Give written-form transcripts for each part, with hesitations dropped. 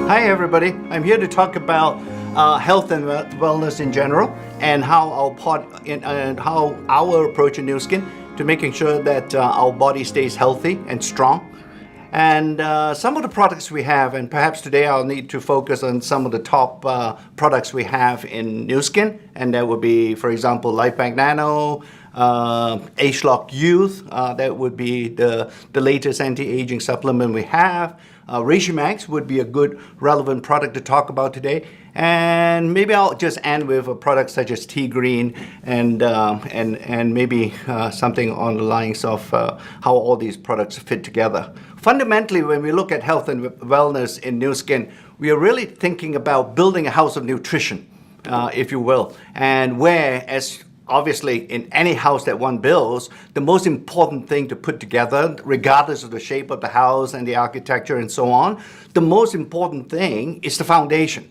Hi everybody, I'm here to talk about health and wellness in general and how our approach in Nuskin to making sure that our body stays healthy and strong. And some of the products we have, and perhaps today I'll need to focus on some of the top products we have in Nuskin, and that would be, for example, LifePack Nano, Age-Lock Youth, that would be the latest anti-aging supplement we have. Reishi Max would be a good relevant product to talk about today, and maybe I'll just end with a product such as Tea Green and maybe something on the lines of how all these products fit together. Fundamentally, when we look at health and wellness in Nuskin, we are really thinking about building a house of nutrition, if you will, and whereas obviously, in any house that one builds, the most important thing to put together, regardless of the shape of the house and the architecture and so on, the most important thing is the foundation.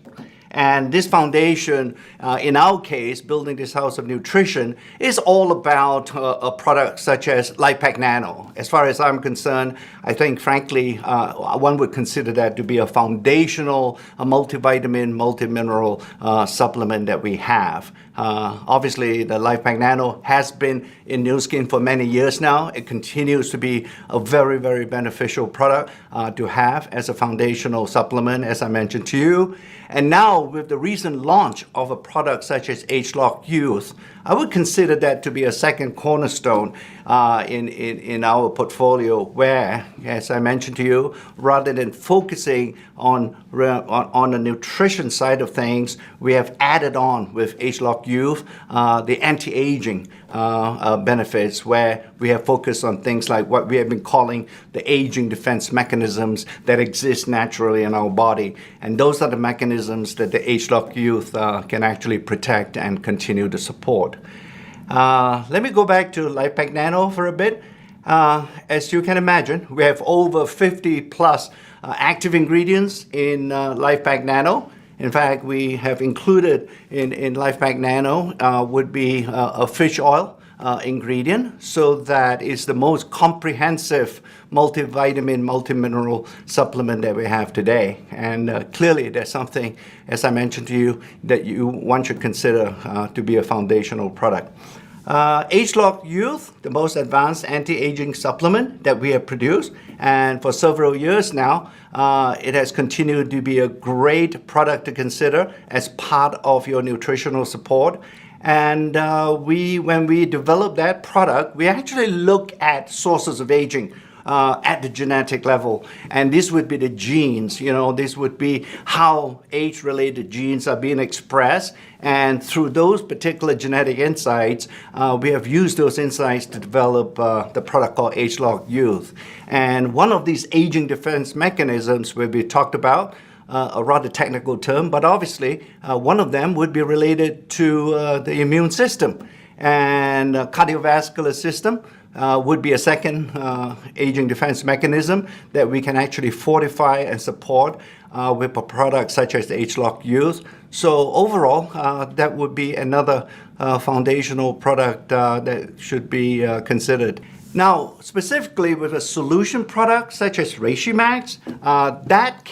And this foundation, in our case, building this house of nutrition, is all about a product such as LifePack Nano. As far as I'm concerned, I think, frankly, one would consider that to be a foundational, a multivitamin, multimineral supplement that we have. Obviously, the LifePack Nano has been in Nuskin for many years now. It continues to be a very, very beneficial product to have as a foundational supplement, as I mentioned to you. And now, with the recent launch of a product such as Age-Lock Youth, I would consider that to be a second cornerstone in our portfolio where, as I mentioned to you, rather than focusing on the nutrition side of things, we have added on with Age-Lock Youth the anti-aging benefits, where we have focused on things like what we have been calling the aging defense mechanisms that exist naturally in our body. And those are the mechanisms that the Age-Lock Youth can actually protect and continue to support. Let me go back to LifePack Nano for a bit. As you can imagine, we have over 50 plus active ingredients in LifePack Nano. In fact, we have included in LifePack Nano would be a fish oil ingredient, so that is the most comprehensive multivitamin, multimineral supplement that we have today. And clearly, there's something, as I mentioned to you, that one should consider to be a foundational product. Age-Lock Youth, the most advanced anti-aging supplement that we have produced, and for several years now, it has continued to be a great product to consider as part of your nutritional support. And when we develop that product, we actually look at sources of aging at the genetic level. And this would be the genes, this would be how age-related genes are being expressed. And through those particular genetic insights, we have used those insights to develop the product called Age-Lock Youth. And one of these aging defense mechanisms will be talked about, a rather technical term, but obviously one of them would be related to the immune system, and cardiovascular system would be a second aging defense mechanism that we can actually fortify and support with a product such as the Age-Lock Youth. So overall, that would be another foundational product that should be considered. Now, specifically with a solution product such as Reishi Max, that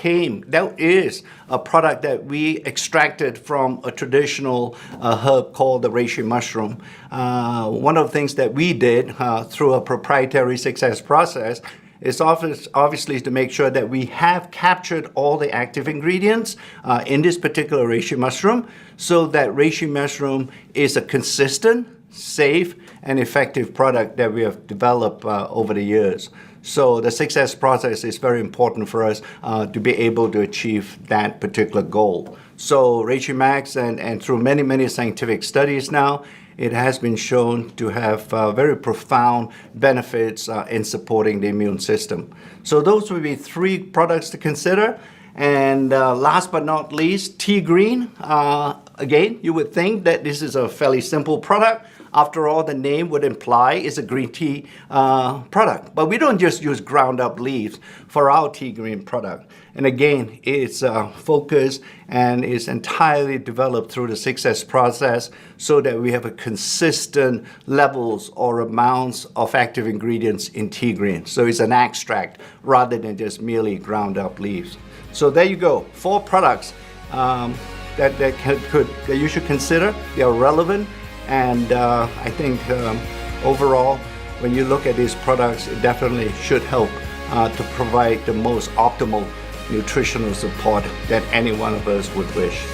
is a product that we extracted from a traditional herb called the reishi mushroom. One of the things that we did through a proprietary success process is obviously to make sure that we have captured all the active ingredients in this particular reishi mushroom, so that reishi mushroom is a consistent, safe, and effective product that we have developed over the years. So the success process is very important for us to be able to achieve that particular goal. So Reishi Max, and through many, many scientific studies now, it has been shown to have very profound benefits in supporting the immune system. So those would be three products to consider. And last but not least, Tea Green. Again, you would think that this is a fairly simple product. After all, the name would imply it's a green tea product. But we don't just use ground up leaves for our tea green product. And again, it's focused and is entirely developed through the 6S process so that we have a consistent levels or amounts of active ingredients in tea green. So it's an extract rather than just merely ground up leaves. So there you go, 4 products that you should consider. They are relevant, and I think overall, when you look at these products, it definitely should help to provide the most optimal nutritional support that any one of us would wish.